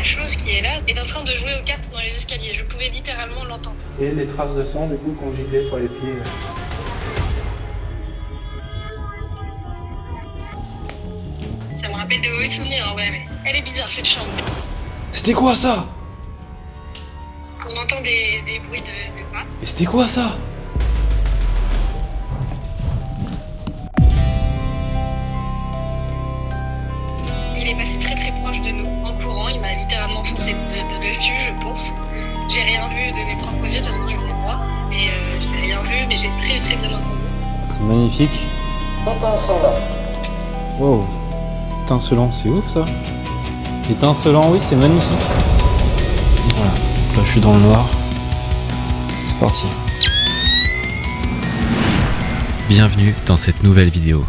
chose qui est là est en train de jouer aux cartes dans les escaliers. Je pouvais littéralement l'entendre. Et les traces de sang, du coup, qu'on giclait sur les pieds. Ça me rappelle de mauvais souvenirs, ouais, mais elle est bizarre cette chambre. C'était quoi ça? On entend des bruits de pas. Et c'était quoi ça? Il est passé très très proche de nous, en courant, il m'a littéralement foncé dessus, je pense. J'ai rien vu de mes propres yeux, de toute façon, c'est moi. Et j'ai rien vu, mais j'ai très très bien entendu. C'est magnifique. Wow. Étincelant, c'est ouf ça. Étincelant, oui, c'est magnifique. Voilà, donc là je suis dans le noir. C'est parti. Bienvenue dans cette nouvelle vidéo.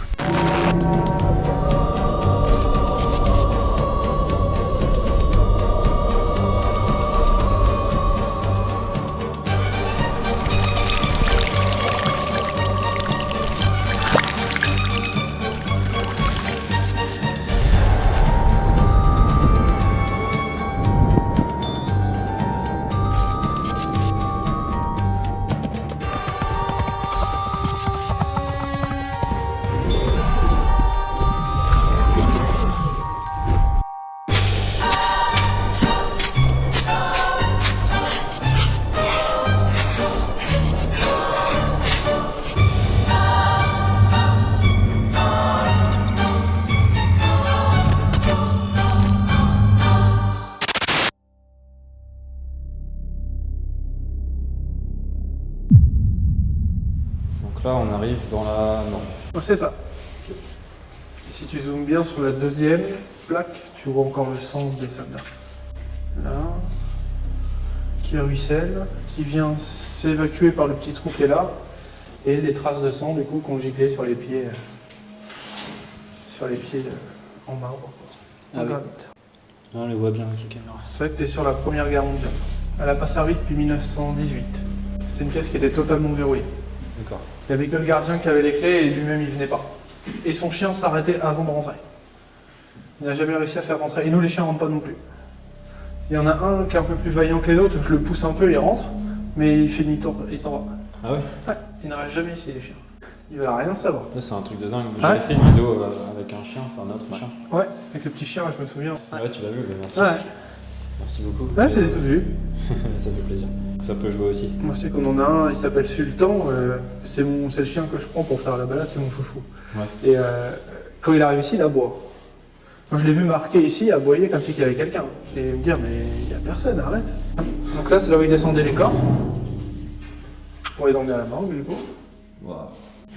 Donc là on arrive dans la... Non. Ouais, c'est ça. Si tu zoomes bien sur la deuxième plaque, tu vois encore le sang des soldats. Là, qui ruisselle, qui vient s'évacuer par le petit trou qui est là, et les traces de sang du coup qu'on giclait sur les pieds en marbre. Ah oui. Ah, on les voit bien avec la caméra. C'est vrai que tu es sur la Première Guerre mondiale. Elle n'a pas servi depuis 1918. C'est une pièce qui était totalement verrouillée. D'accord. Il n'y avait que le gardien qui avait les clés et lui-même il venait pas. Et son chien s'arrêtait avant de rentrer. Il n'a jamais réussi à faire rentrer. Et nous les chiens ne rentrent pas non plus. Il y en a un qui est un peu plus vaillant que les autres, je le pousse un peu, il rentre, mais il fait demi-tour, il s'en va. Ah ouais? Ouais, il n'arrête jamais ici les chiens. Il veut rien savoir. Là c'est un truc de dingue. J'avais fait une vidéo avec un chien, enfin notre chien. Ouais, avec le petit chien, je me souviens. Ouais, tu l'as vu, merci. Ouais. Merci beaucoup. Ouais, j'ai toutes vues. Ça fait plaisir. Ça peut jouer aussi. Moi je sais qu'on en a un, il s'appelle Sultan, c'est le chien que je prends pour faire la balade, c'est mon chouchou. Ouais. Et quand il arrive ici, il aboie. Moi je l'ai vu marqué ici, aboyer comme si il y avait quelqu'un. Et me dire, mais il n'y a personne, arrête. Donc là c'est là où il descendait les corps, pour les emmener à la morgue du coup. Wow.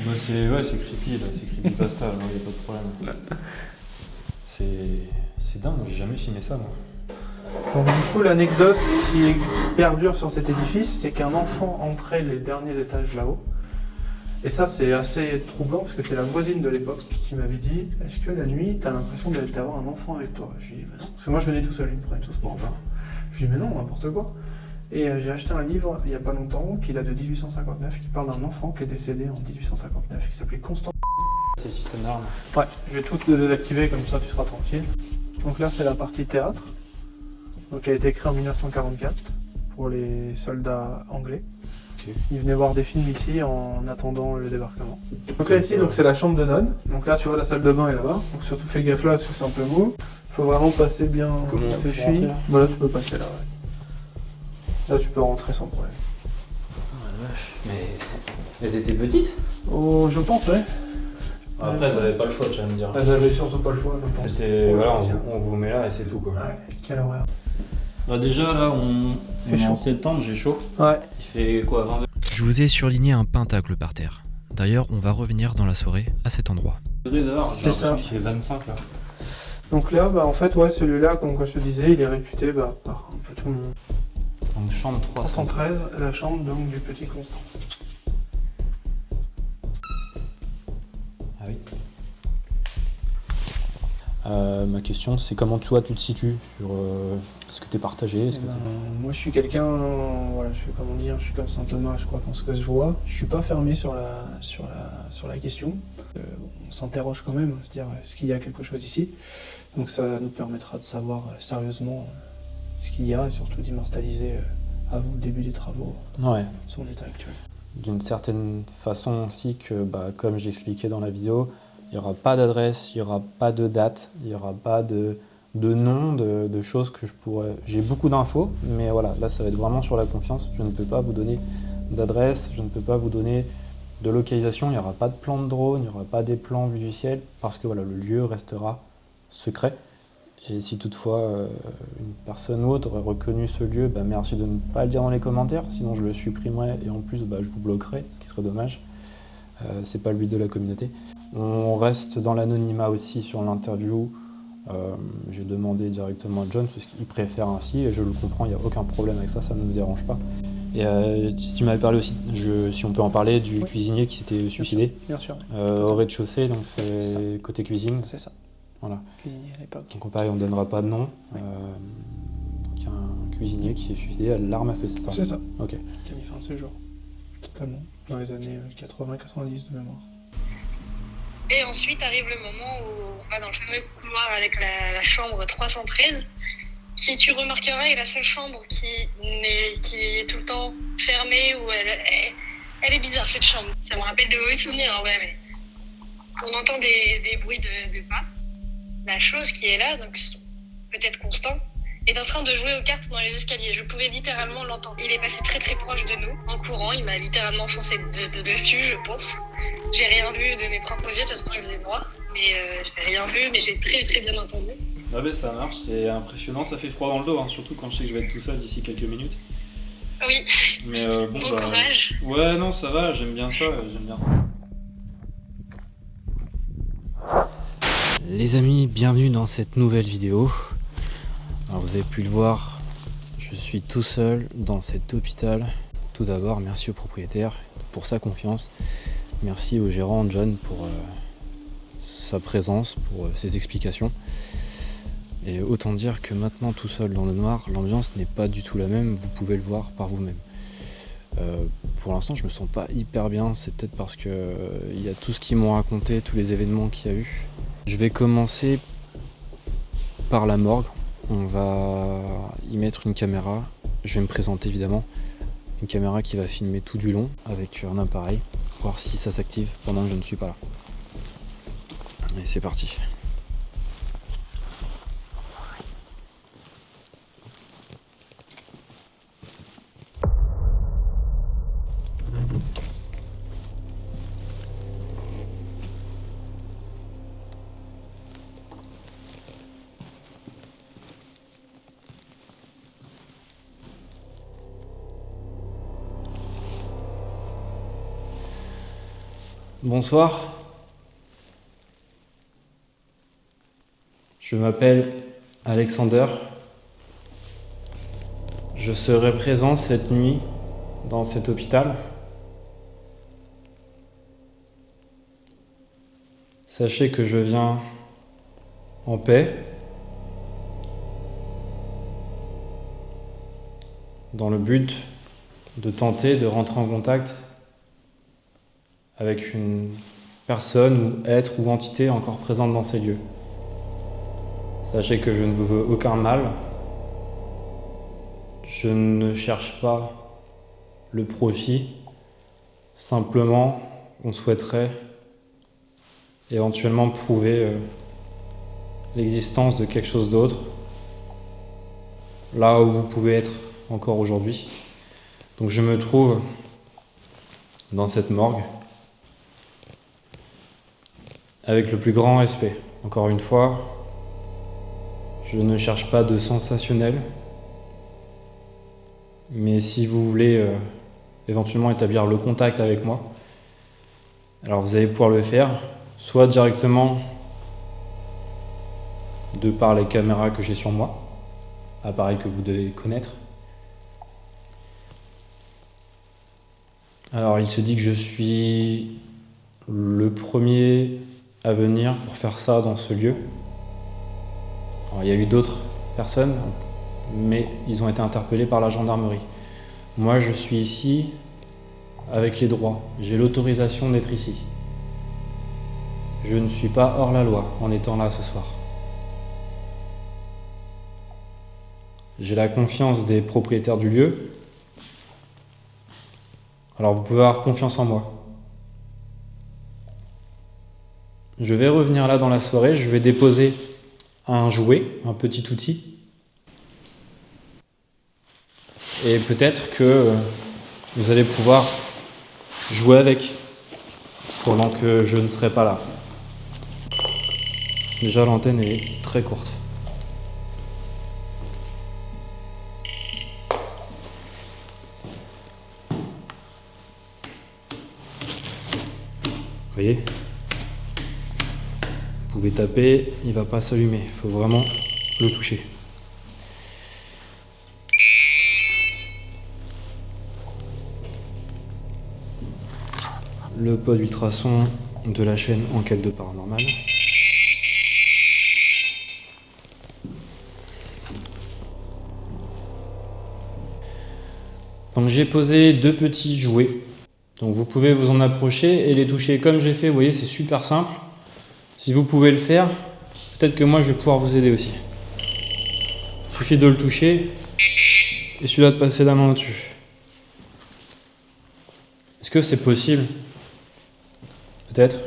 Bah c'est creepy là, c'est creepypasta, il n'y a pas de problème. C'est dingue, j'ai jamais filmé ça moi. Donc du coup l'anecdote qui perdure sur cet édifice, c'est qu'un enfant entrait les derniers étages là-haut. Et ça c'est assez troublant parce que c'est la voisine de l'époque qui m'avait dit « Est-ce que la nuit t'as l'impression d'avoir un enfant avec toi ?» Je lui ai dit « non ». Parce que moi je venais tout seul, ils me prenaient tous pour enfant. Je lui ai dit « mais non, n'importe quoi ». Et j'ai acheté un livre il n'y a pas longtemps qui date de 1859 qui parle d'un enfant qui est décédé en 1859 qui s'appelait Constant. C'est le système d'alarme. Ouais, je vais tout te désactiver comme ça tu seras tranquille. Donc là c'est la partie théâtre. Donc elle a été créée en 1944 pour les soldats anglais. Okay. Ils venaient voir des films ici en attendant le débarquement. Donc là ici c'est la chambre de nonne. Donc là tu vois la salle de bain est là-bas. Donc surtout fais gaffe là parce que c'est un peu mou. Il faut vraiment passer bien. Comment on fait fille. Voilà tu peux passer là. Ouais. Là tu peux rentrer sans problème. Oh la vache. Mais elles étaient petites? Oh je pense ouais. Après elles avaient pas le choix tu vas me dire. Elles avaient surtout pas le choix je pense. C'était voilà on vous met là et c'est tout quoi. Ouais, quelle horreur. Bah déjà là on est en chaud. septembre, j'ai chaud. Ouais. Il fait quoi 22 Je vous ai surligné un pentacle par terre. D'ailleurs, on va revenir dans la soirée à cet endroit. degrés dehors? C'est ça. Il fait 25 là. Donc là en fait ouais celui-là comme je te disais il est réputé par un peu tout le monde. Donc chambre 313. 313, la chambre donc du petit Constant. Ah oui. Ma question c'est comment toi tu te situes sur est-ce que t'es partagé, est-ce que moi je suis quelqu'un, voilà, je suis comment dire, je suis comme Saint Thomas je crois dans ce que je vois. Je suis pas fermé sur la question. On s'interroge quand même, c'est-à-dire est-ce qu'il y a quelque chose ici. Donc ça nous permettra de savoir sérieusement ce qu'il y a et surtout d'immortaliser avant le début des travaux Ouais. son état actuel. D'une certaine façon aussi que, comme j'expliquais dans la vidéo, il n'y aura pas d'adresse, il n'y aura pas de date, il n'y aura pas de nom, de choses que je pourrais... J'ai beaucoup d'infos, mais voilà, là ça va être vraiment sur la confiance. Je ne peux pas vous donner d'adresse, je ne peux pas vous donner de localisation, il n'y aura pas de plan de drone, il n'y aura pas des plans vus du ciel, parce que voilà, le lieu restera secret. Et si toutefois une personne ou autre aurait reconnu ce lieu, merci de ne pas le dire dans les commentaires, sinon je le supprimerai et en plus je vous bloquerai, ce qui serait dommage. C'est pas le but de la communauté. On reste dans l'anonymat aussi sur l'interview. J'ai demandé directement à John ce qu'il préfère ainsi et je le comprends, il n'y a aucun problème avec ça, ça ne me dérange pas. Et si tu m'avais parlé aussi, si on peut en parler, du cuisinier qui s'était suicidé. Bien sûr. Au rez-de-chaussée, donc c'est côté cuisine. C'est ça. Voilà. Cuisinier à l'époque. Donc pareil, on ne donnera pas de nom. Donc il y a un cuisinier qui s'est suicidé à l'arme à feu, c'est ça? C'est ça. Ok. Qui a mis fin à ses jours. Totalement. Dans les années 80-90 de mémoire. Et ensuite arrive le moment où on va dans le fameux couloir avec la chambre 313, qui, tu remarqueras, est la seule chambre qui est tout le temps fermée, où elle est bizarre, cette chambre. Ça me rappelle de mauvais souvenirs, en vrai, mais on entend des bruits de pas. La chose qui est là, donc peut-être constant, est en train de jouer aux cartes dans les escaliers. Je pouvais littéralement l'entendre. Il est passé très très proche de nous, en courant. Il m'a littéralement foncé dessus, je pense. J'ai rien vu de mes propres yeux, de toute façon il faisait noir. Mais j'ai rien vu, mais j'ai très très bien entendu. Ah ben ça marche, c'est impressionnant, ça fait froid dans le dos, surtout quand je sais que je vais être tout seul d'ici quelques minutes. Oui, Mais bon courage. Ouais, non, ça va, j'aime bien ça. Les amis, bienvenue dans cette nouvelle vidéo. Alors vous avez pu le voir, je suis tout seul dans cet hôpital. Tout d'abord, merci au propriétaire pour sa confiance. Merci au gérant John pour sa présence, pour ses explications. Et autant dire que maintenant tout seul dans le noir, l'ambiance n'est pas du tout la même, vous pouvez le voir par vous-même. Pour l'instant je me sens pas hyper bien, c'est peut-être parce que il y a tout ce qu'ils m'ont raconté, tous les événements qu'il y a eu. Je vais commencer par la morgue, on va y mettre une caméra, je vais me présenter évidemment, une caméra qui va filmer tout du long avec un appareil, voir si ça s'active pendant que je ne suis pas là. Et c'est parti. Bonsoir. Je m'appelle Alexander. Je serai présent cette nuit dans cet hôpital. Sachez que je viens en paix, dans le but de tenter de rentrer en contact avec une personne ou être ou entité encore présente dans ces lieux. Sachez que je ne vous veux aucun mal. Je ne cherche pas le profit. Simplement, on souhaiterait éventuellement prouver l'existence de quelque chose d'autre, là où vous pouvez être encore aujourd'hui. Donc je me trouve dans cette morgue avec le plus grand respect. Encore une fois, je ne cherche pas de sensationnel, mais si vous voulez éventuellement établir le contact avec moi, alors vous allez pouvoir le faire, soit directement de par les caméras que j'ai sur moi, appareil que vous devez connaître. Alors il se dit que je suis le premier à venir pour faire ça dans ce lieu. Alors, il y a eu d'autres personnes, mais ils ont été interpellés par la gendarmerie. Moi, je suis ici avec les droits. J'ai l'autorisation d'être ici. Je ne suis pas hors la loi en étant là ce soir. J'ai la confiance des propriétaires du lieu. Alors vous pouvez avoir confiance en moi. Je vais revenir là dans la soirée, je vais déposer un jouet, un petit outil. Et peut-être que vous allez pouvoir jouer avec pendant que je ne serai pas là. Déjà l'antenne est très courte. Vous voyez ? Vous pouvez taper, il ne va pas s'allumer, il faut vraiment le toucher. Le pod ultrason de la chaîne Enquête de Paranormal. Donc j'ai posé 2 petits jouets. Donc vous pouvez vous en approcher et les toucher comme j'ai fait, vous voyez, c'est super simple. Si vous pouvez le faire, peut-être que moi je vais pouvoir vous aider aussi. Il suffit de le toucher et celui-là de passer la main au-dessus. Est-ce que c'est possible? Peut-être.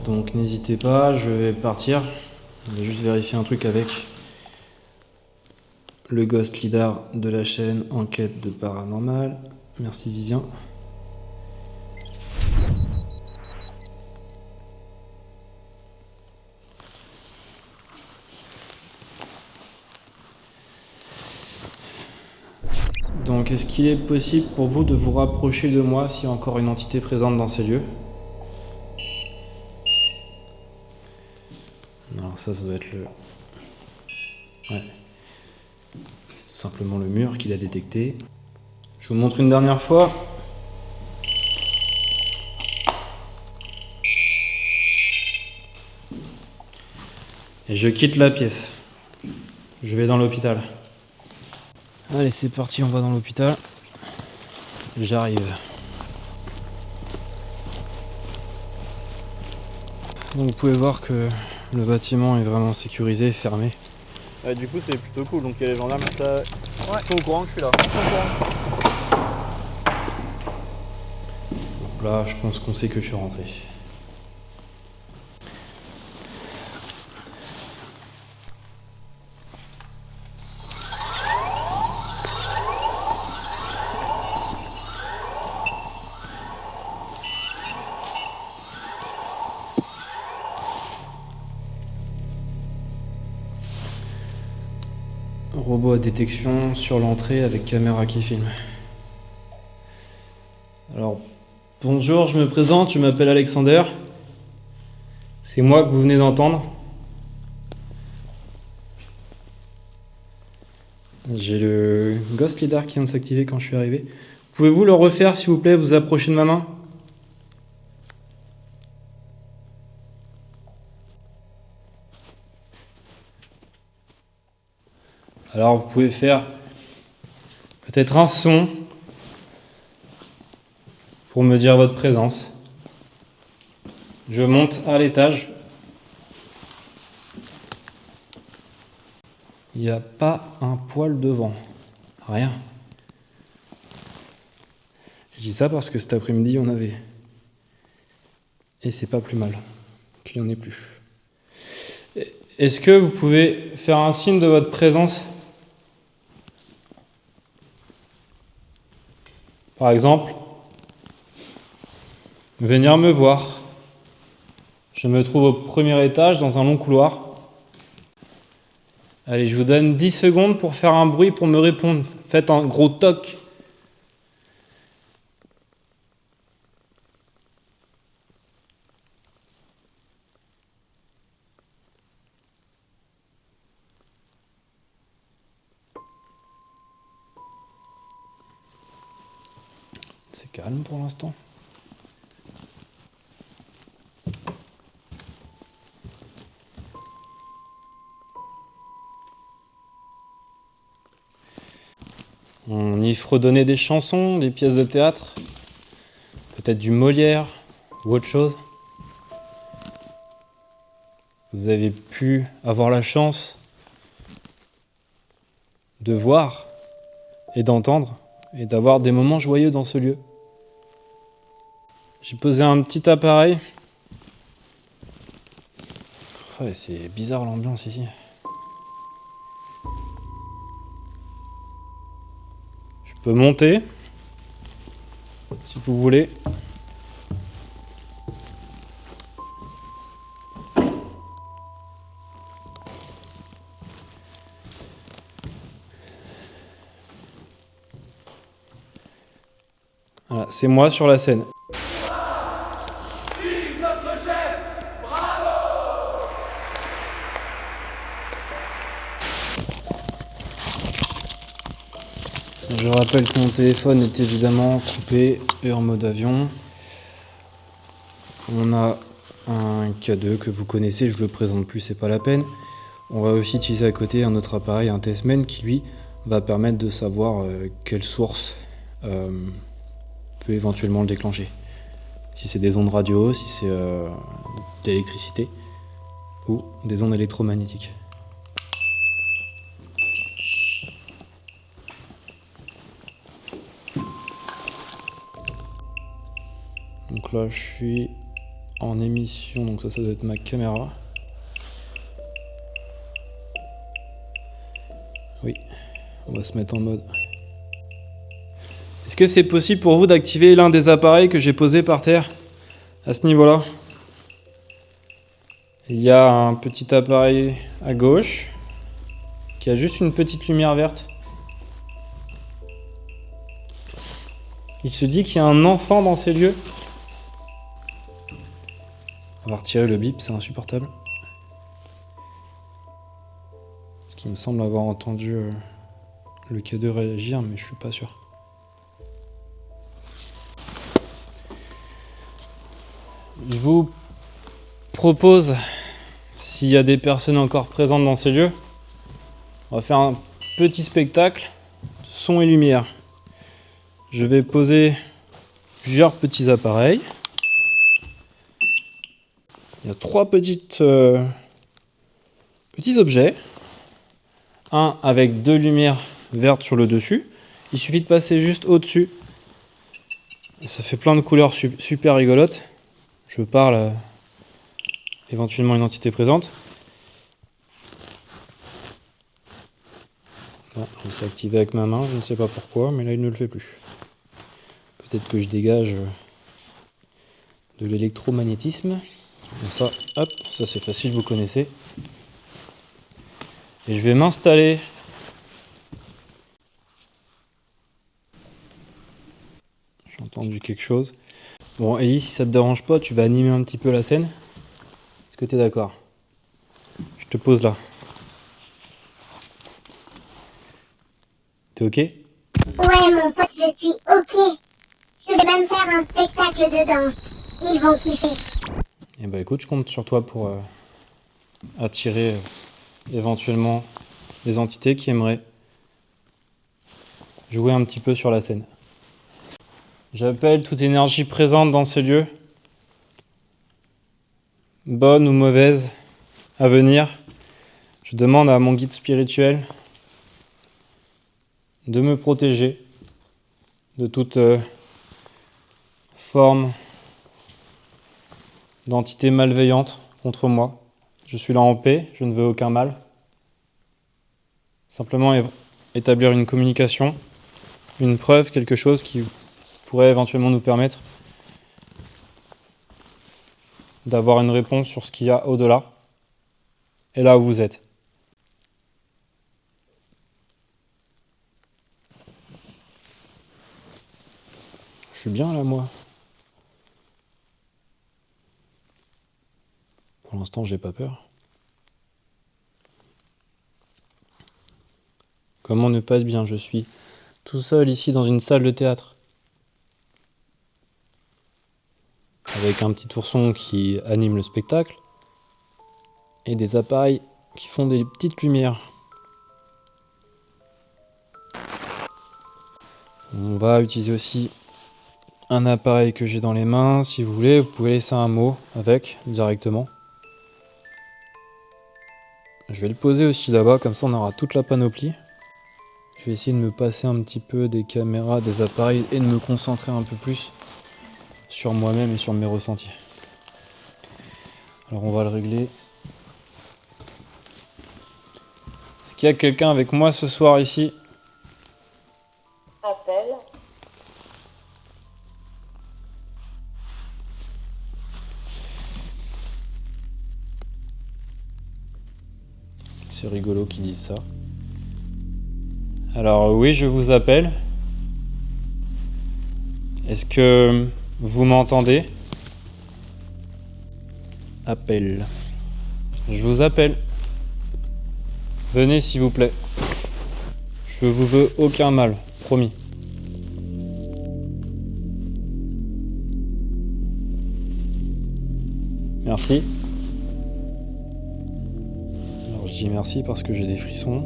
Donc n'hésitez pas, je vais partir. Je vais juste vérifier un truc avec le Ghost Lidar de la chaîne Enquête de Paranormal. Merci Vivien. Donc est-ce qu'il est possible pour vous de vous rapprocher de moi s'il y a encore une entité présente dans ces lieux? Alors ça doit être le... Ouais. C'est tout simplement le mur qu'il a détecté. Je vous montre une dernière fois. Et je quitte la pièce. Je vais dans l'hôpital. Allez, c'est parti, on va dans l'hôpital. J'arrive. Donc vous pouvez voir que le bâtiment est vraiment sécurisé, fermé. Du coup c'est plutôt cool, donc il y a les gendarmes qui sont au courant que je suis là. Donc là, je pense qu'on sait que je suis rentré. Robot à détection sur l'entrée avec caméra qui filme. Alors, bonjour, je me présente, je m'appelle Alexander. C'est moi que vous venez d'entendre. J'ai le Ghost Lidar qui vient de s'activer quand je suis arrivé. Pouvez-vous le refaire, s'il vous plaît, vous approchez de ma main? Alors, vous pouvez faire peut-être un son pour me dire votre présence. Je monte à l'étage. Il n'y a pas un poil devant. Rien. Je dis ça parce que cet après-midi, on avait. Et c'est pas plus mal qu'il n'y en ait plus. Est-ce que vous pouvez faire un signe de votre présence? Par exemple, venir me voir. Je me trouve au premier étage dans un long couloir. Allez, je vous donne 10 secondes pour faire un bruit pour me répondre. Faites un gros toc. C'est calme pour l'instant. On y fredonnait des chansons, des pièces de théâtre, peut-être du Molière ou autre chose. Vous avez pu avoir la chance de voir et d'entendre et d'avoir des moments joyeux dans ce lieu. J'ai posé un petit appareil. Ouais, c'est bizarre l'ambiance ici. Je peux monter, si vous voulez. Voilà, c'est moi sur la scène. Je rappelle que mon téléphone est évidemment coupé et en mode avion. On a un K2 que vous connaissez, je ne le présente plus, c'est pas la peine. On va aussi utiliser à côté un autre appareil, un Testman, qui lui va permettre de savoir quelle source peut éventuellement le déclencher. Si c'est des ondes radio, si c'est de l'électricité ou des ondes électromagnétiques. Donc là je suis en émission, donc ça doit être ma caméra. Oui, on va se mettre en mode. Est-ce que c'est possible pour vous d'activer l'un des appareils que j'ai posé par terre à ce niveau-là? Il y a un petit appareil à gauche qui a juste une petite lumière verte. Il se dit qu'il y a un enfant dans ces lieux. On va retirer le bip, c'est insupportable. Parce qu'il me semble avoir entendu le K2 réagir, mais je suis pas sûr. Je vous propose, s'il y a des personnes encore présentes dans ces lieux, on va faire un petit spectacle, son et lumière. Je vais poser plusieurs petits appareils. Il y a 3 petits objets. Un avec 2 lumières vertes sur le dessus. Il suffit de passer juste au-dessus. Et ça fait plein de couleurs super rigolotes. Je parle éventuellement une entité présente. Bon, je vais s'activer avec ma main, je ne sais pas pourquoi, mais là il ne le fait plus. Peut-être que je dégage de l'électromagnétisme. Comme ça, hop, ça c'est facile, vous connaissez. Et je vais m'installer. J'ai entendu quelque chose. Bon, Ellie, si ça te dérange pas, tu vas animer un petit peu la scène. Est-ce que tu es d'accord? Je te pose là. T'es ok? Ouais, mon pote, je suis ok. Je vais même faire un spectacle de danse. Ils vont kiffer. Eh ben écoute, je compte sur toi pour attirer éventuellement des entités qui aimeraient jouer un petit peu sur la scène. J'appelle toute énergie présente dans ce lieu, bonne ou mauvaise, à venir. Je demande à mon guide spirituel de me protéger de toute forme d'entité malveillante contre moi. Je suis là en paix, je ne veux aucun mal. Simplement établir une communication, une preuve, quelque chose qui pourrait éventuellement nous permettre d'avoir une réponse sur ce qu'il y a au-delà et là où vous êtes. Je suis bien là, moi. Pour l'instant, j'ai pas peur. Comment ne pas être bien? Je suis tout seul ici dans une salle de théâtre. Avec un petit ourson qui anime le spectacle. Et des appareils qui font des petites lumières. On va utiliser aussi un appareil que j'ai dans les mains. Si vous voulez, vous pouvez laisser un mot avec directement. Je vais le poser aussi là-bas, comme ça on aura toute la panoplie. Je vais essayer de me passer un petit peu des caméras, des appareils et de me concentrer un peu plus sur moi-même et sur mes ressentis. Alors on va le régler. Est-ce qu'il y a quelqu'un avec moi ce soir ici? Appel. C'est rigolo qu'ils disent ça. Alors oui, je vous appelle. Est-ce que vous m'entendez? Appel. Je vous appelle. Venez s'il vous plaît. Je vous veux aucun mal, promis. Merci. Alors je dis merci parce que j'ai des frissons.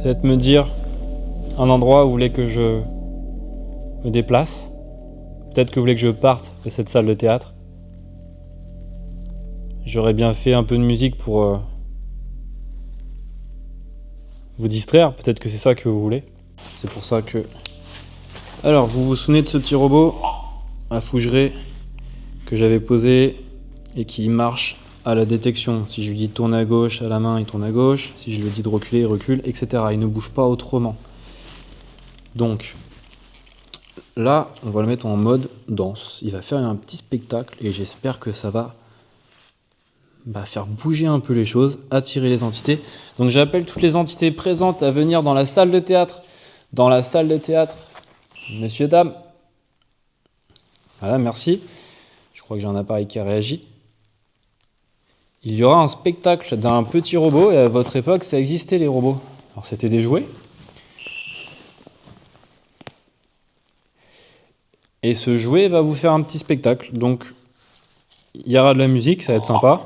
Peut-être me dire un endroit où vous voulez que je me déplace. Peut-être que vous voulez que je parte de cette salle de théâtre. J'aurais bien fait un peu de musique pour vous distraire. Peut-être que c'est ça que vous voulez. C'est pour ça que... Alors, vous vous souvenez de ce petit robot à Fougeray que j'avais posé et qui marche à la détection. Si je lui dis de tourner à gauche, à la main, il tourne à gauche. Si je lui dis de reculer, il recule, etc. Il ne bouge pas autrement. Donc, là, on va le mettre en mode danse. Il va faire un petit spectacle et j'espère que ça va faire bouger un peu les choses, attirer les entités. Donc j'appelle toutes les entités présentes à venir dans la salle de théâtre. Dans la salle de théâtre. Messieurs, dames. Voilà, merci. Je crois que j'ai un appareil qui a réagi. Il y aura un spectacle d'un petit robot, et à votre époque, ça existait les robots. Alors c'était des jouets. Et ce jouet va vous faire un petit spectacle. Donc, il y aura de la musique, ça va être sympa.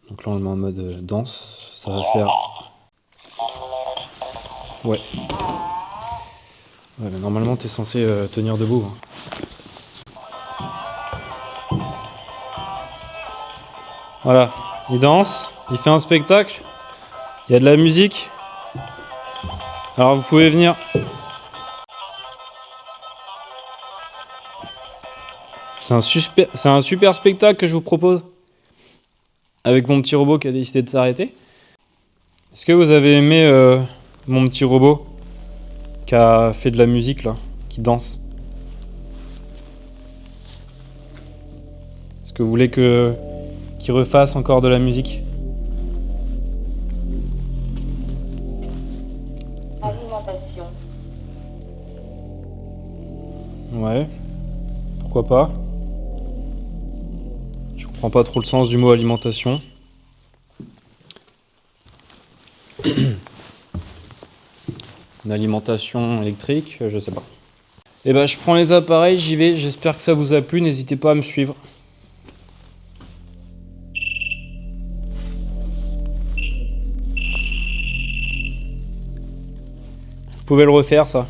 Donc là, on le met en mode danse. Ça va faire... Ouais. Ouais, mais normalement, t'es censé tenir debout. Voilà. Il danse, il fait un spectacle. Il y a de la musique. Alors, vous pouvez venir... C'est un super spectacle que je vous propose. Avec mon petit robot qui a décidé de s'arrêter. Est-ce que vous avez aimé mon petit robot qui a fait de la musique là, qui danse? Est-ce que vous voulez qu'il refasse encore de la musique? Alimentation. Ouais. Pourquoi pas? Je comprends pas trop le sens du mot alimentation. Une alimentation électrique, je sais pas. Et ben je prends les appareils, j'y vais, j'espère que ça vous a plu, n'hésitez pas à me suivre. Vous pouvez le refaire ça.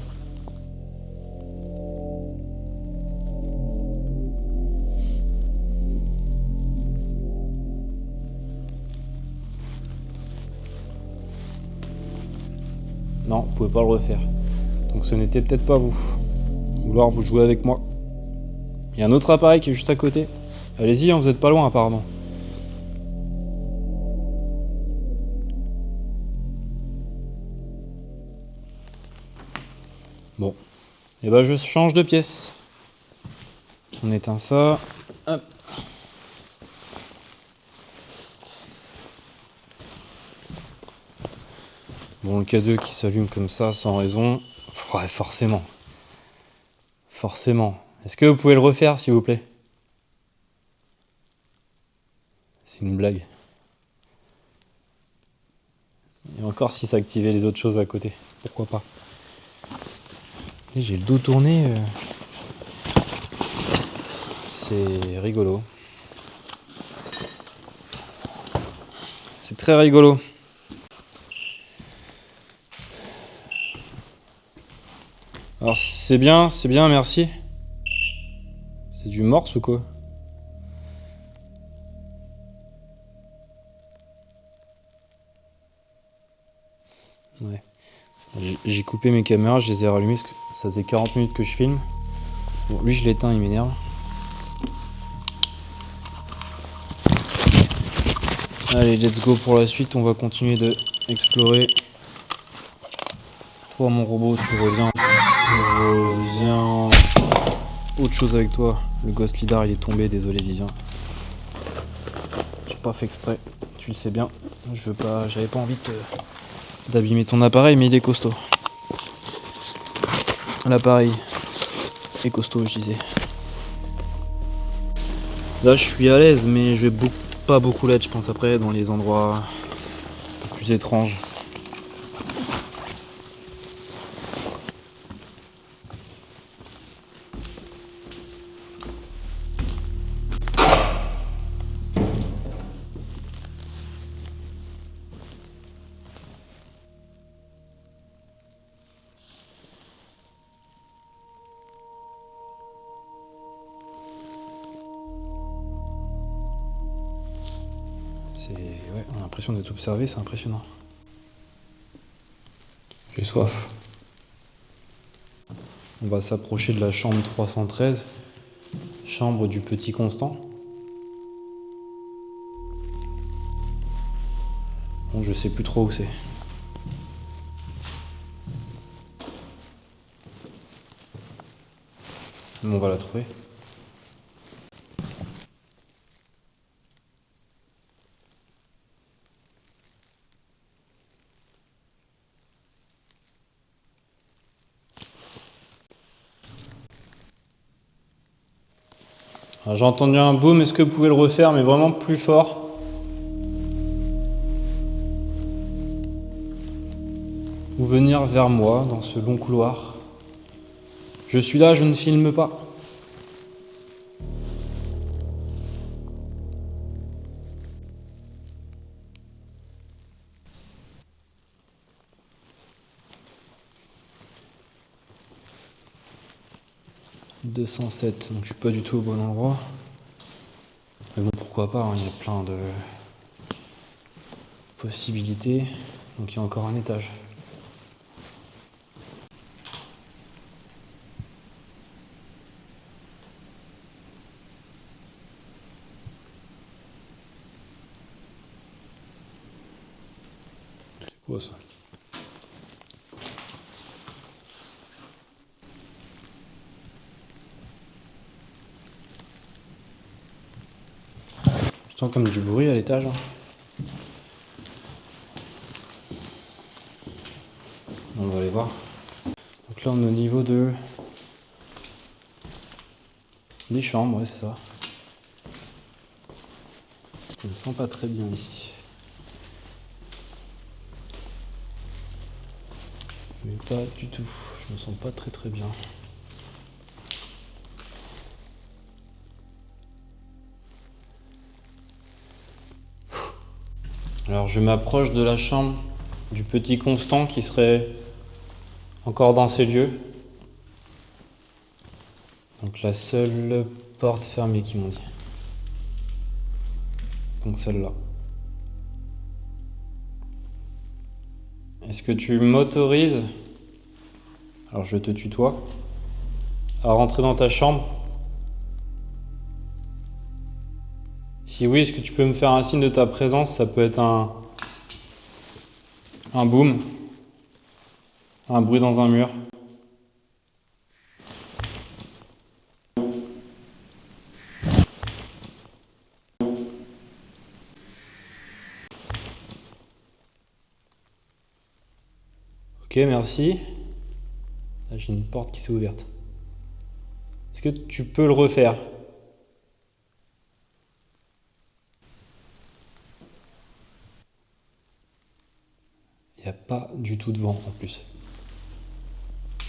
Non, vous pouvez pas le refaire. Donc ce n'était peut-être pas vous. Ou alors vous jouez avec moi. Il y a un autre appareil qui est juste à côté. Allez-y, hein, vous êtes pas loin apparemment. Bon. Et ben je change de pièce. On éteint ça. Hop. Bon, le K2 qui s'allume comme ça, sans raison. Ouais, forcément. Forcément. Est-ce que vous pouvez le refaire, s'il vous plaît? C'est une blague. Et encore si ça activait les autres choses à côté. Pourquoi pas? Et j'ai le dos tourné. C'est rigolo. C'est très rigolo. Alors c'est bien, merci. C'est du morse ou quoi? Ouais. J'ai coupé mes caméras, je les ai rallumées parce que ça faisait 40 minutes que je filme. Bon, lui je l'éteins, il m'énerve. Allez, let's go pour la suite, on va continuer de explorer. Toi mon robot, tu reviens. Autre chose avec toi, le Ghost Lidar il est tombé, désolé Vivien. J'ai pas fait exprès, tu le sais bien. J'avais pas envie d'abîmer ton appareil, mais il est costaud. L'appareil est costaud, je disais. Là je suis à l'aise, mais je vais pas beaucoup l'être, je pense, après, dans les endroits un peu plus étranges. Ouais, on a l'impression d'être observé, c'est impressionnant. J'ai soif. On va s'approcher de la chambre 313, chambre du petit Constant. Bon, je sais plus trop où c'est. Mais on va la trouver. J'ai entendu un boom, est-ce que vous pouvez le refaire, mais vraiment plus fort? Ou venir vers moi dans ce long couloir. Je suis là, je ne filme pas. « 207, donc je suis pas du tout au bon endroit. Mais bon, pourquoi pas, hein, il y a plein de possibilités. Donc il y a encore un étage. C'est quoi ça? Je sens comme du bruit à l'étage. On va aller voir. Donc là on est au niveau des chambres, ouais c'est ça. Je me sens pas très bien ici. Mais pas du tout, je me sens pas très bien. Alors je m'approche de la chambre du petit Constant qui serait encore dans ces lieux. Donc la seule porte fermée qu'ils m'ont dit. Donc celle-là. Est-ce que tu m'autorises, alors je te tutoie, à rentrer dans ta chambre? Si oui, est-ce que tu peux me faire un signe de ta présence? Ça peut être un boom, un bruit dans un mur. Ok, merci. Là, j'ai une porte qui s'est ouverte. Est-ce que tu peux le refaire? Il n'y a pas du tout de vent en plus.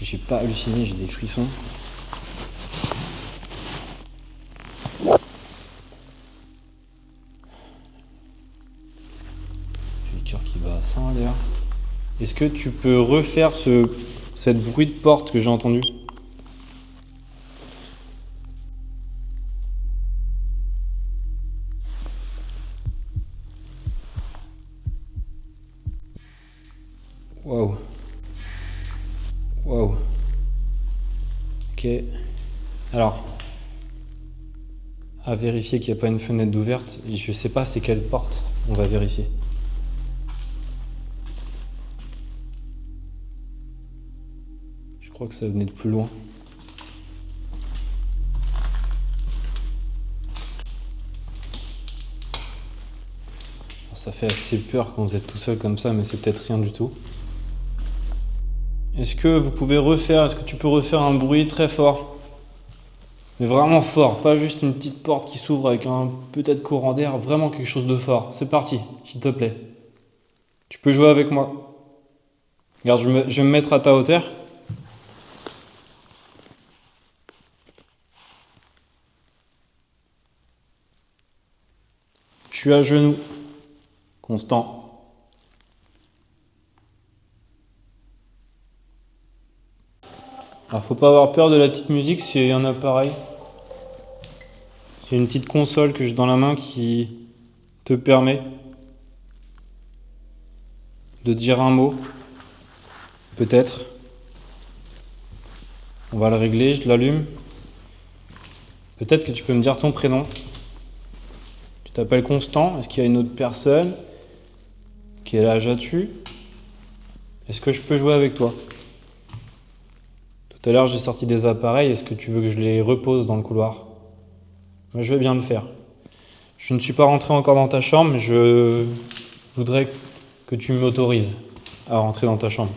J'ai pas halluciné, j'ai des frissons. J'ai le cœur qui bat à 100 à l'heure. Est-ce que tu peux refaire ce cette bruit de porte que j'ai entendu. Waouh. Waouh. Ok. Alors, à vérifier qu'il n'y a pas une fenêtre d'ouverte. Je sais pas c'est quelle porte. On va vérifier. Je crois que ça venait de plus loin. Alors, ça fait assez peur quand vous êtes tout seul comme ça, mais c'est peut-être rien du tout. Est-ce que vous pouvez est-ce que tu peux refaire un bruit très fort? Mais vraiment fort, pas juste une petite porte qui s'ouvre avec un peut-être courant d'air, vraiment quelque chose de fort. C'est parti, s'il te plaît. Tu peux jouer avec moi. Regarde, je vais me mettre à ta hauteur. Je suis à genoux. Constant. Alors, faut pas avoir peur de la petite musique, c'est un appareil. C'est une petite console que j'ai dans la main qui te permet de dire un mot. Peut-être. On va le régler, je l'allume. Peut-être que tu peux me dire ton prénom. Tu t'appelles Constant. Est-ce qu'il y a une autre personne? Quel âge as-tu? Est-ce que je peux jouer avec toi? Tout à l'heure, j'ai sorti des appareils. Est-ce que tu veux que je les repose dans le couloir? Moi, je vais bien le faire. Je ne suis pas rentré encore dans ta chambre, mais je voudrais que tu m'autorises à rentrer dans ta chambre.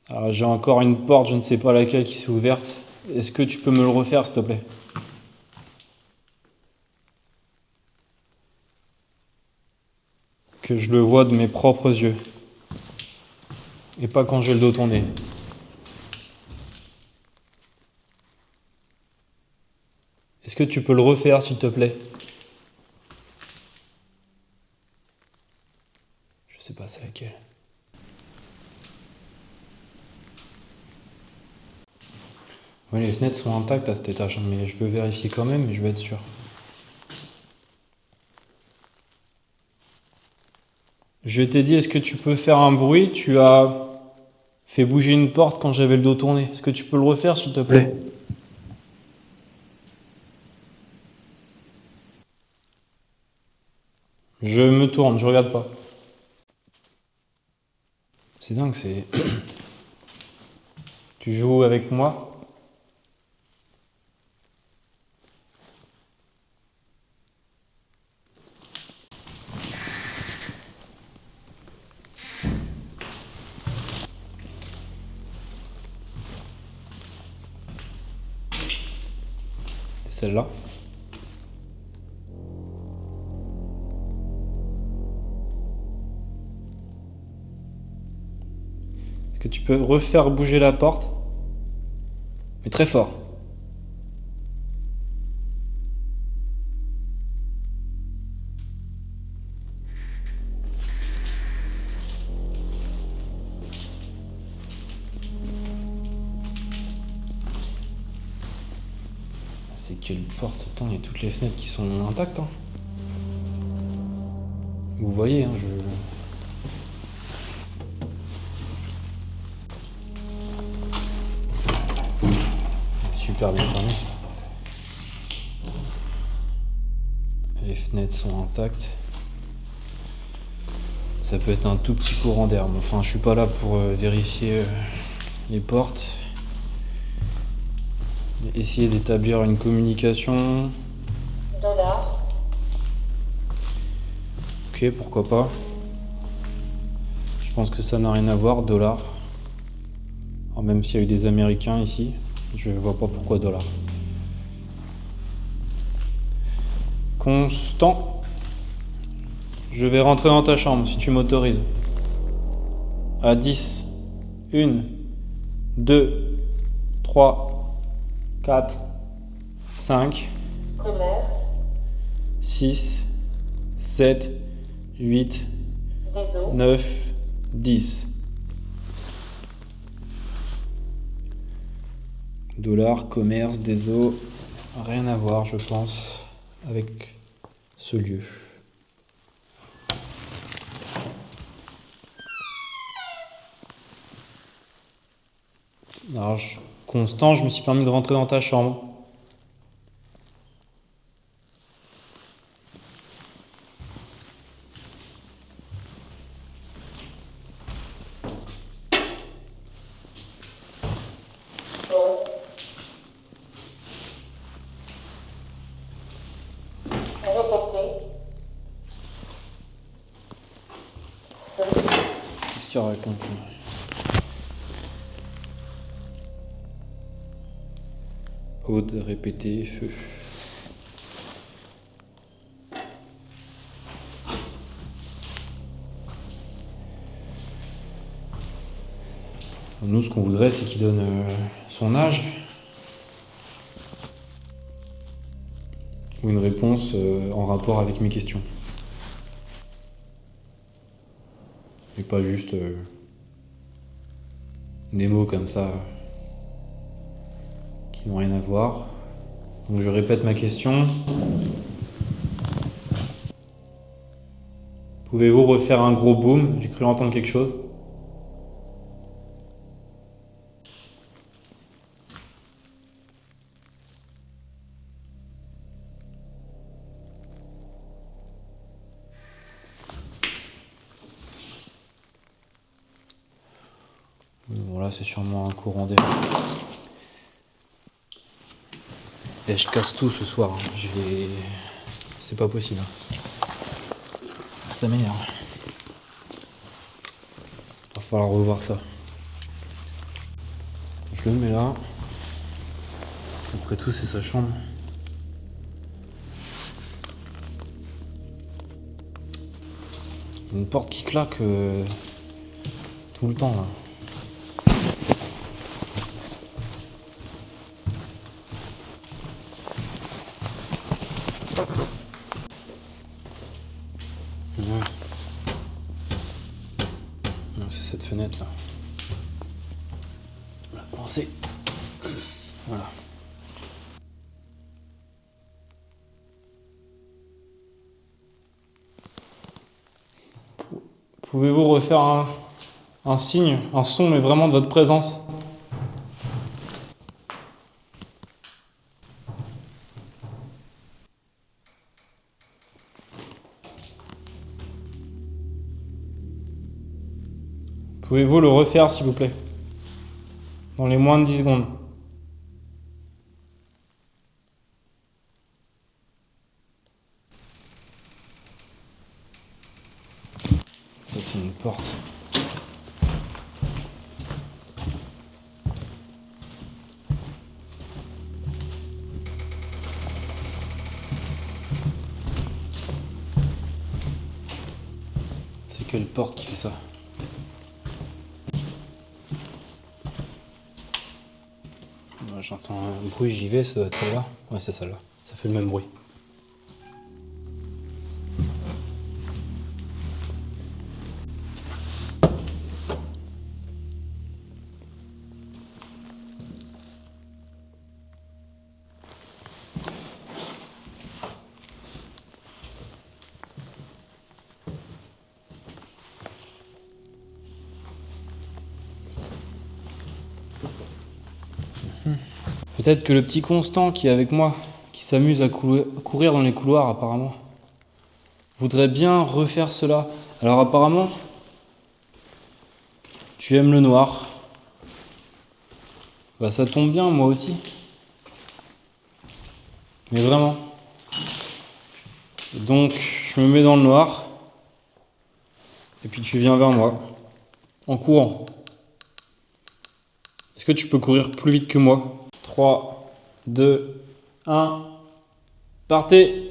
Alors, j'ai encore une porte, je ne sais pas laquelle, qui s'est ouverte. Est-ce que tu peux me le refaire, s'il te plaît? Que je le vois de mes propres yeux. Et pas quand j'ai le dos tourné. Est-ce que tu peux le refaire, s'il te plaît? Je sais pas c'est laquelle. Oui, les fenêtres sont intactes à cet étage, mais je veux vérifier quand même, mais je veux être sûr. Je t'ai dit, est-ce que tu peux faire un bruit? Tu as fait bouger une porte quand j'avais le dos tourné. Est-ce que tu peux le refaire, s'il te plaît? Je me tourne, je regarde pas. C'est dingue, c'est... Tu joues avec moi? Celle-là. Est-ce que tu peux refaire bouger la porte? Mais très fort. C'est quelle porte? Attends, il y a toutes les fenêtres qui sont intactes. Hein. Vous voyez, hein, super bien fermé. Les fenêtres sont intactes. Ça peut être un tout petit courant d'air. Mais enfin, je suis pas là pour vérifier les portes. Essayer d'établir une communication. $. Ok, pourquoi pas. Je pense que ça n'a rien à voir, $. Alors même s'il y a eu des Américains ici, je vois pas pourquoi $. Constant. Je vais rentrer dans ta chambre si tu m'autorises. À 10. 1, 2, 3, 4, 5, commerce, 6, 7, 8, réseau, 9, 10. Dollars, commerce, des eaux, rien à voir, je pense, avec ce lieu. Alors, Constant, je me suis permis de rentrer dans ta chambre. pause, répétez, Qu'est-ce qu'il raconte lui ? Aude, répéter, feu. Nous, ce qu'on voudrait, c'est qu'il donne son âge. Ou une réponse en rapport avec mes questions. Et pas juste des mots comme ça qui n'ont rien à voir. Donc je répète ma question. Pouvez-vous refaire un gros boom? J'ai cru entendre quelque chose. Bon là c'est sûrement un courant d'air. Et je casse tout ce soir. Hein. C'est pas possible. Ça m'énerve. Va falloir revoir ça. Je le mets là. Après tout, c'est sa chambre. Une porte qui claque tout le temps là. Ouais. Non, c'est cette fenêtre là. On l'a coincée. Voilà. Pouvez-vous refaire un signe, un son, mais vraiment de votre présence? Pouvez-vous le refaire, s'il vous plaît? Dans les moins de 10 secondes. Ça, c'est une porte. C'est quelle porte qui fait ça? J'entends un bruit, j'y vais, ça doit être celle-là. Ouais, c'est celle-là. Ça fait le même bruit. Peut-être que le petit Constant qui est avec moi, qui s'amuse à courir dans les couloirs apparemment, voudrait bien refaire cela. Alors apparemment, tu aimes le noir. Bah ça tombe bien, moi aussi. Mais vraiment. Donc je me mets dans le noir. Et puis tu viens vers moi. En courant. Est-ce que tu peux courir plus vite que moi? 3, 2, 1, partez!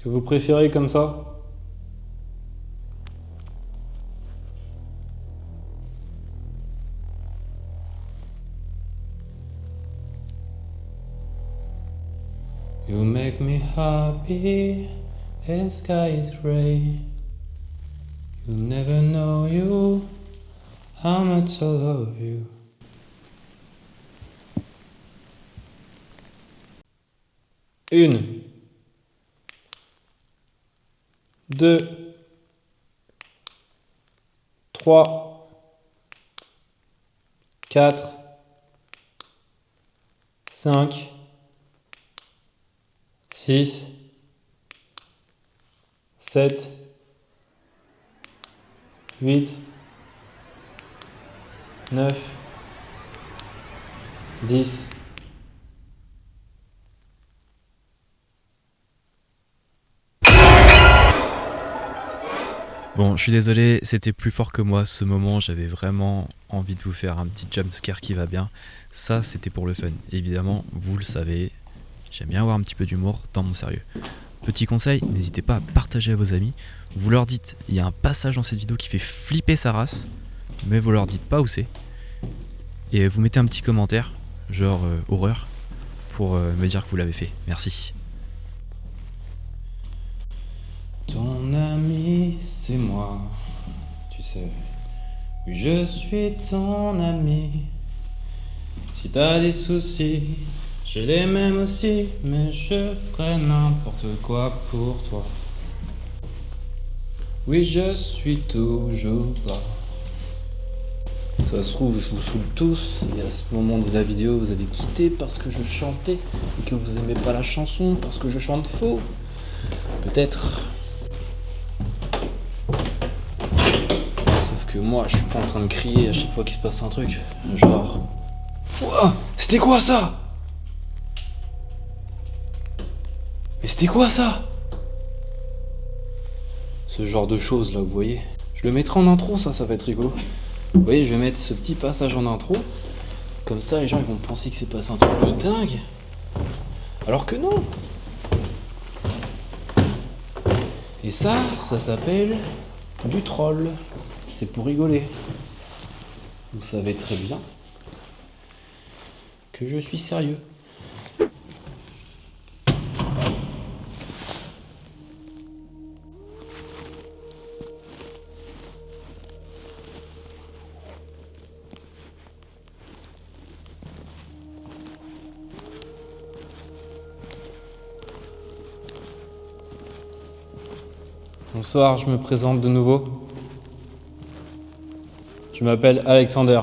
que vous préférez comme ça? You make me happy and sky is gray. You never know you, how much I love you. Une, deux, trois, quatre, cinq, 6, 7, 8, 9, 10. Bon, je suis désolé, c'était plus fort que moi ce moment, j'avais vraiment envie de vous faire un petit jumpscare qui va bien. Ça, c'était pour le fun. Évidemment, vous le savez, j'aime bien avoir un petit peu d'humour dans mon sérieux. Petit conseil, n'hésitez pas à partager à vos amis. Vous leur dites, il y a un passage dans cette vidéo qui fait flipper sa race, mais vous leur dites pas où c'est. Et vous mettez un petit commentaire, genre horreur, pour me dire que vous l'avez fait. Merci. Ton ami, c'est moi, tu sais. Oui, je suis ton ami. Si t'as des soucis, j'ai les mêmes aussi, mais je ferai n'importe quoi pour toi. Oui, je suis toujours là. Ça se trouve, je vous saoule tous, et à ce moment de la vidéo, vous avez quitté parce que je chantais, et que vous aimez pas la chanson parce que je chante faux. Peut-être. Sauf que moi, je suis pas en train de crier à chaque fois qu'il se passe un truc. Genre... Ouah, c'était quoi ça? Mais c'était quoi ça? Ce genre de choses là, vous voyez. Je le mettrai en intro, ça va être rigolo. Vous voyez, je vais mettre ce petit passage en intro. Comme ça, les gens ils vont penser que c'est passé un truc de dingue. Alors que non. Et ça s'appelle du troll. C'est pour rigoler. Vous savez très bien que je suis sérieux. Bonsoir, je me présente de nouveau. Je m'appelle Alexander.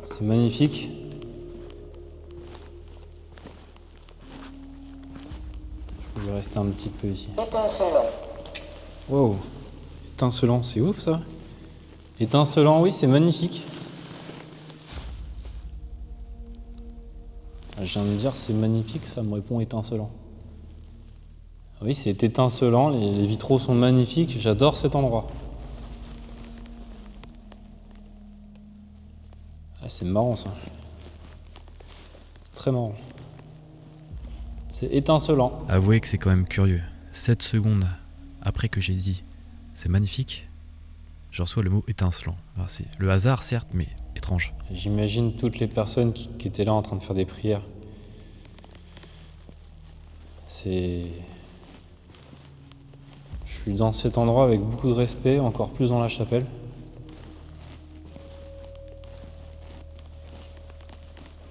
C'est magnifique. Je vais rester un petit peu ici. Étincelant. Wow, étincelant, c'est ouf ça. Étincelant, oui, c'est magnifique. Je viens de dire c'est magnifique, ça me répond étincelant. Oui, c'est étincelant, les vitraux sont magnifiques, j'adore cet endroit. Ah, c'est marrant ça. C'est très marrant. C'est étincelant. Avouez que c'est quand même curieux. 7 secondes après que j'ai dit c'est magnifique, je reçois le mot étincelant. Enfin, c'est le hasard certes, mais étrange. J'imagine toutes les personnes qui étaient là en train de faire des prières. Je suis dans cet endroit avec beaucoup de respect, encore plus dans la chapelle.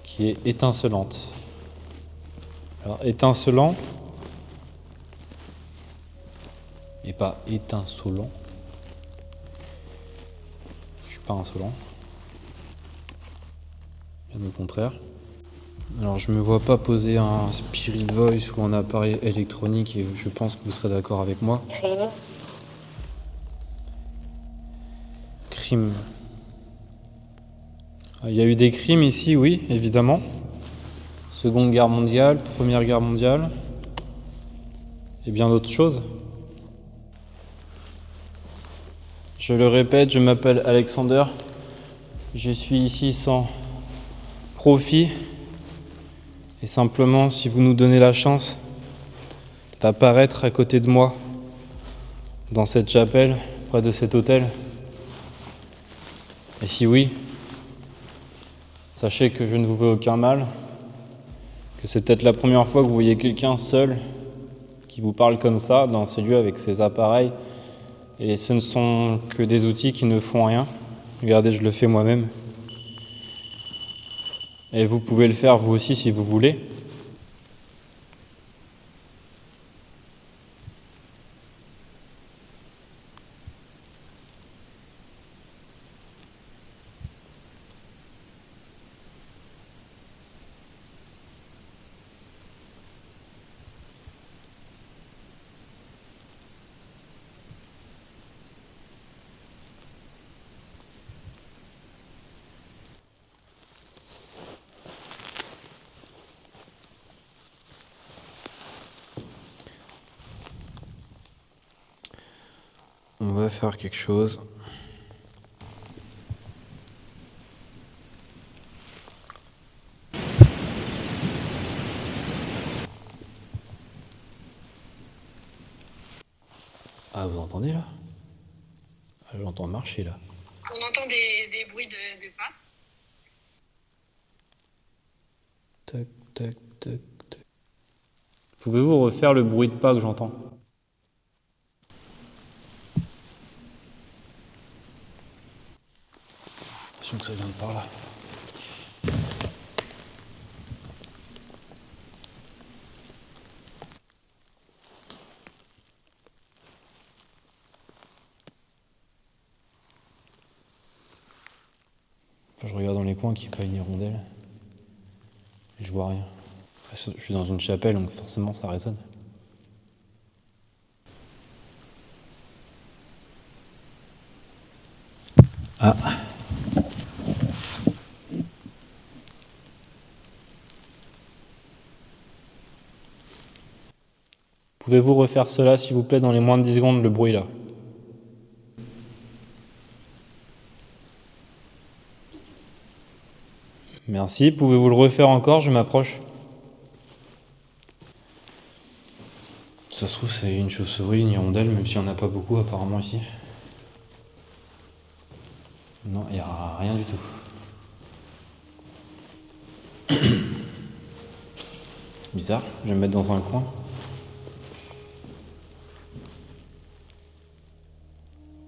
Qui est étincelante. Alors étincelant et pas étincelant. Je suis pas insolent. Bien au contraire. Alors je me vois pas poser un Spirit Voice ou un appareil électronique et je pense que vous serez d'accord avec moi. Crime. Crime. Il y a eu des crimes ici, oui, évidemment. Seconde Guerre mondiale, Première Guerre mondiale. Et bien d'autres choses. Je le répète, je m'appelle Alexander. Je suis ici sans profit. Et simplement, si vous nous donnez la chance d'apparaître à côté de moi dans cette chapelle, près de cet hôtel. Et si oui, sachez que je ne vous veux aucun mal, que c'est peut-être la première fois que vous voyez quelqu'un seul qui vous parle comme ça, dans ces lieux avec ses appareils. Et ce ne sont que des outils qui ne font rien. Regardez, je le fais moi-même. Et vous pouvez le faire vous aussi si vous voulez. On va faire quelque chose. Ah, vous entendez là? Ah, j'entends marcher là. On entend des bruits de pas. Tac, tac, tac, tac. Pouvez-vous refaire le bruit de pas que j'entends? J'ai l'impression que ça vient de par là. Je regarde dans les coins qu'il n'y a pas une hirondelle. Et je vois rien. Après, je suis dans une chapelle, donc forcément ça résonne. Ah. Pouvez-vous refaire cela, s'il vous plaît, dans les moins de 10 secondes, le bruit là? Merci. Pouvez-vous le refaire encore? Je m'approche. Ça se trouve, c'est une chauve-souris, une hirondelle, même s'il n'y en a pas beaucoup apparemment ici. Non, il n'y a rien du tout. Bizarre, je vais me mettre dans un coin.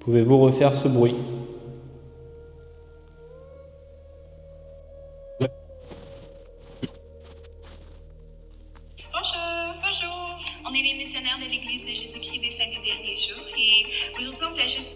Pouvez-vous refaire ce bruit? Bonjour. On est les missionnaires de l'Église de Jésus-Christ des Saints des Derniers Jours et aujourd'hui on voulait juste...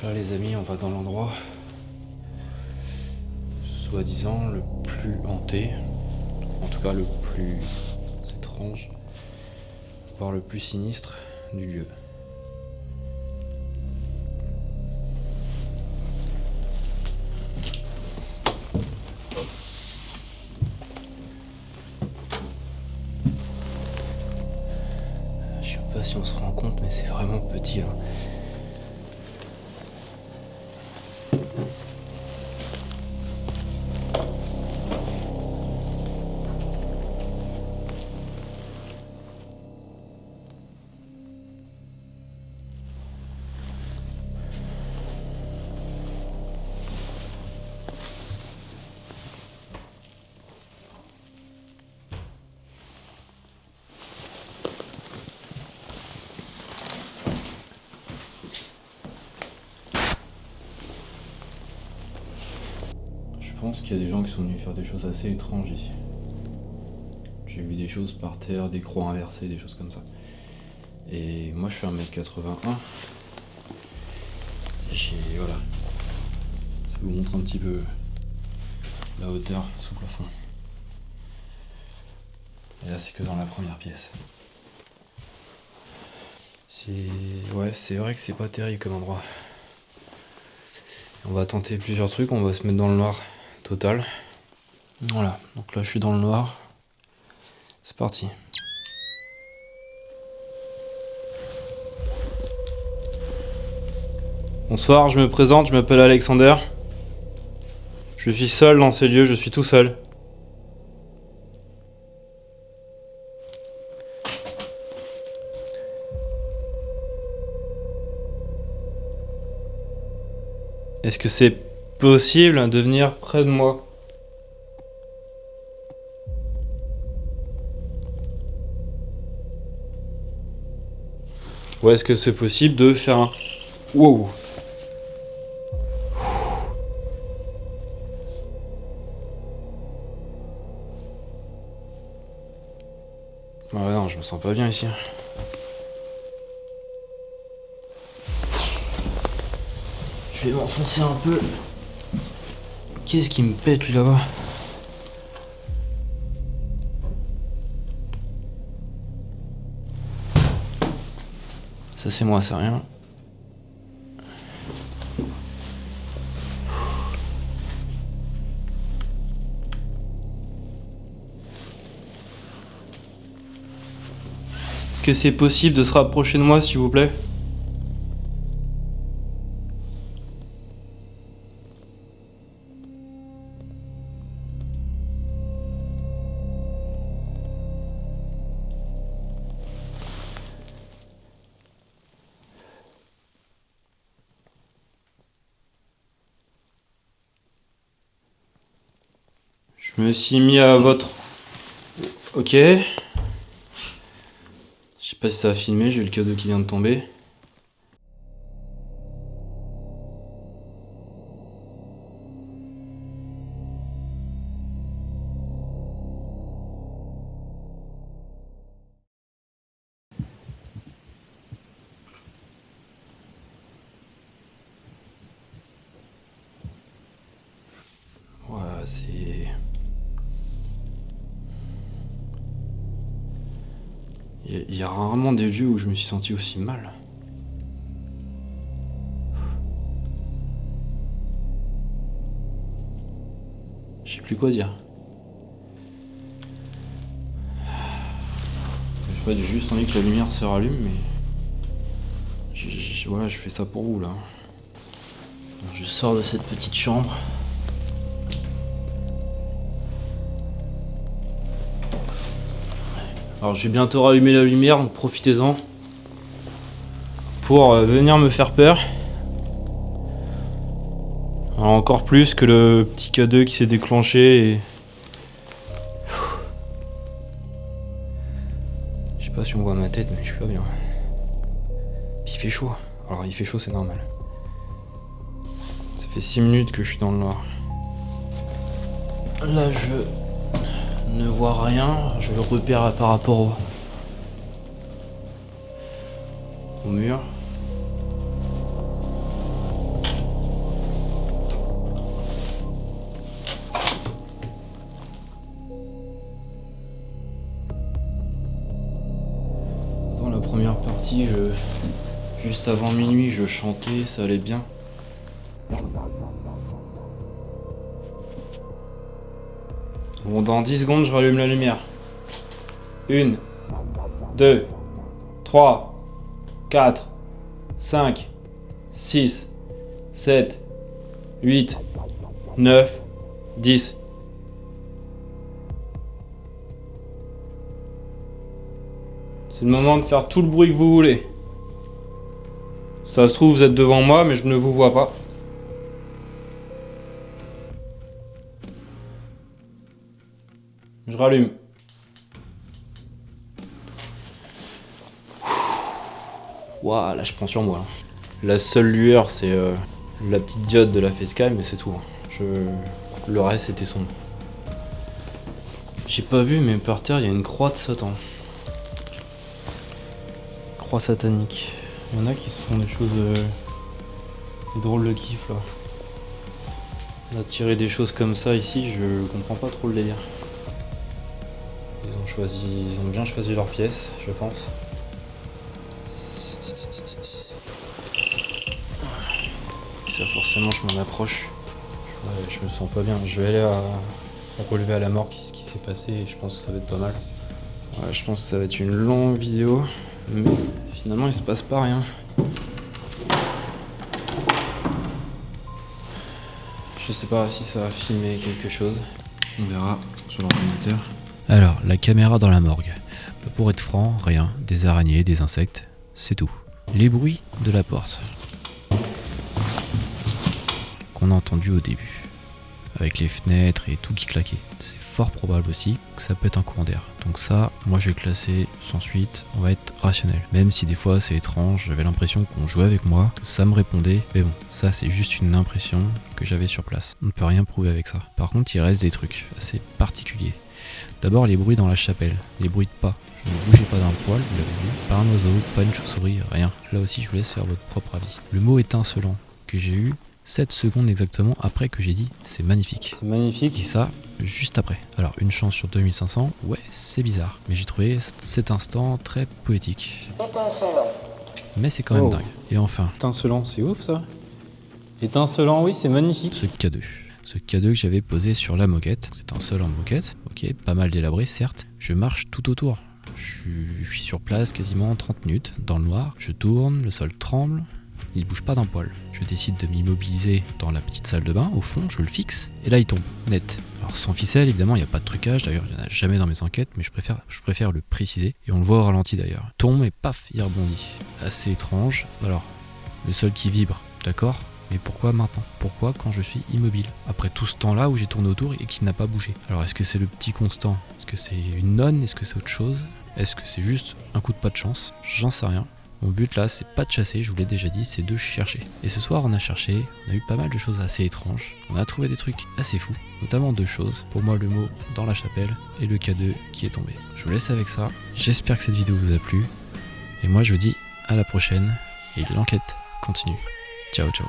Là les amis, on va dans l'endroit soi-disant le plus hanté, en tout cas le plus étrange, voire le plus sinistre du lieu. Je sais pas si on se rend compte, mais c'est vraiment petit, hein. pense qu'il y a des gens qui sont venus faire des choses assez étranges ici. J'ai vu des choses par terre, des croix inversées, des choses comme ça. Et moi je fais 1m81. Voilà. Ça vous montre un petit peu la hauteur sous plafond. Et là c'est que dans la première pièce. Ouais, c'est vrai que c'est pas terrible comme endroit. On va tenter plusieurs trucs, on va se mettre dans le noir total. Voilà, donc là je suis dans le noir. C'est parti. Bonsoir, je me présente, je m'appelle Alexander. Je suis seul dans ces lieux, je suis tout seul. Est-ce que c'est possible de venir près de moi? Ou est-ce que c'est possible de faire un... Wow! Ouais, non, je me sens pas bien ici. Je vais m'enfoncer un peu. Qu'est-ce qui me pète lui là-bas? Ça c'est moi, c'est rien. Est-ce que c'est possible de se rapprocher de moi s'il vous plaît? Je me suis mis à votre... Ok. Je sais pas si ça a filmé, j'ai eu le cadeau qui vient de tomber. Ouais, c'est... Il y a rarement des lieux où je me suis senti aussi mal. Je sais plus quoi dire. En fait, j'ai juste envie que la lumière se rallume, mais... Voilà, je fais ça pour vous, là. Je sors de cette petite chambre. Alors je vais bientôt rallumer la lumière, donc profitez-en pour venir me faire peur. Alors encore plus que le petit K2 qui s'est déclenché et... Je sais pas si on voit ma tête mais je suis pas bien. Puis il fait chaud. Alors il fait chaud c'est normal. Ça fait 6 minutes que je suis dans le noir. Là je ne vois rien, je le repère par rapport au mur. Dans la première partie, juste avant minuit, je chantais, ça allait bien. Bon, dans 10 secondes, je rallume la lumière. 1, 2, 3, 4, 5, 6, 7, 8, 9, 10. C'est le moment de faire tout le bruit que vous voulez. Ça se trouve, vous êtes devant moi, mais je ne vous vois pas. Je rallume. Waouh, là je prends sur moi. La seule lueur, c'est la petite diode de la facecam, mais c'est tout. Le reste c'était sombre. J'ai pas vu, mais par terre il y a une croix de Satan. Croix satanique. Il y en a qui font des choses. Des drôles de kiff là. On a tiré des choses comme ça ici, je comprends pas trop le délire. Ils ont bien choisi leur pièce, je pense. Ça forcément je m'en approche. Ouais, je me sens pas bien. Je vais aller à relever à la mort ce qui s'est passé et je pense que ça va être pas mal. Ouais, je pense que ça va être une longue vidéo, mais finalement il se passe pas rien. Je sais pas si ça va filmer quelque chose. On verra sur l'ordinateur. Alors, la caméra dans la morgue. Pour être franc, rien. Des araignées, des insectes, c'est tout. Les bruits de la porte qu'on a entendu au début, avec les fenêtres et tout qui claquait. C'est fort probable aussi que ça peut être un courant d'air. Donc ça, moi je vais classer sans suite, on va être rationnel. Même si des fois c'est étrange, j'avais l'impression qu'on jouait avec moi, que ça me répondait. Mais bon, ça c'est juste une impression que j'avais sur place. On ne peut rien prouver avec ça. Par contre, il reste des trucs assez particuliers. D'abord les bruits dans la chapelle, les bruits de pas. Je ne bougeais pas d'un poil, vous l'avez vu. Pas un oiseau, pas une chauve-souris, rien. Là aussi je vous laisse faire votre propre avis. Le mot étincelant que j'ai eu 7 secondes exactement après que j'ai dit c'est magnifique. C'est magnifique et ça juste après. Alors une chance sur 2500, ouais c'est bizarre. Mais j'ai trouvé cet instant très poétique. Mais c'est quand même dingue. Et enfin, étincelant, c'est ouf ça. Étincelant, oui c'est magnifique. Ce K2. Ce K2 que j'avais posé sur la moquette. C'est un sol en moquette. Ok, pas mal délabré certes. Je marche tout autour. Je suis sur place quasiment 30 minutes dans le noir. Je tourne, le sol tremble. Il bouge pas d'un poil. Je décide de m'immobiliser dans la petite salle de bain, au fond, je le fixe, et là il tombe, net. Alors sans ficelle, évidemment, il n'y a pas de trucage, d'ailleurs il n'y en a jamais dans mes enquêtes, mais je préfère le préciser, et on le voit au ralenti d'ailleurs. Tombe et paf, il rebondit. Assez étrange. Alors, le sol qui vibre, d'accord, mais pourquoi maintenant? Pourquoi quand je suis immobile? Après tout ce temps-là où j'ai tourné autour et qu'il n'a pas bougé. Alors est-ce que c'est le petit constant? Est-ce que c'est une nonne? Est-ce que c'est autre chose? Est-ce que c'est juste un coup de pas de chance? J'en sais rien. Mon but là, c'est pas de chasser, je vous l'ai déjà dit, c'est de chercher. Et ce soir, on a cherché, on a eu pas mal de choses assez étranges. On a trouvé des trucs assez fous, notamment 2 choses. Pour moi, le mot dans la chapelle et le K2 qui est tombé. Je vous laisse avec ça. J'espère que cette vidéo vous a plu. Et moi, je vous dis à la prochaine. Et l'enquête continue. Ciao, ciao.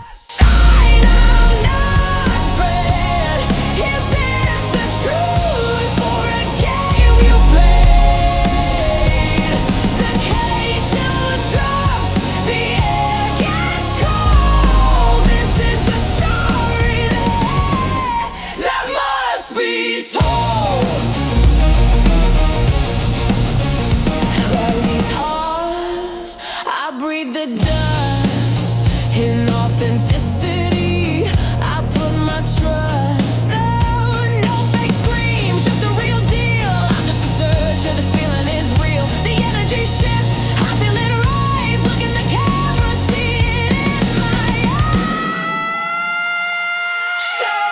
Breathe the dust in authenticity. I put my trust. No fake screams, just the real deal. I'm just a searcher, this feeling is real. The energy shifts, I feel it rise. Look in the camera, see it in my eyes. Show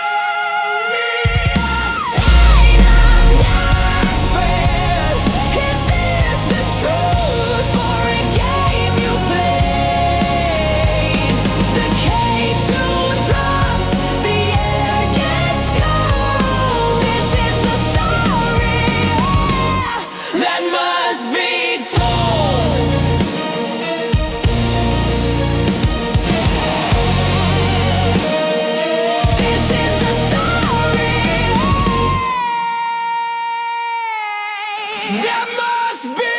me a sign I'm not afraid. Is this the truth or a game you played? The K2 drops, the air gets cold. This is the story that must be told. This is the story that must be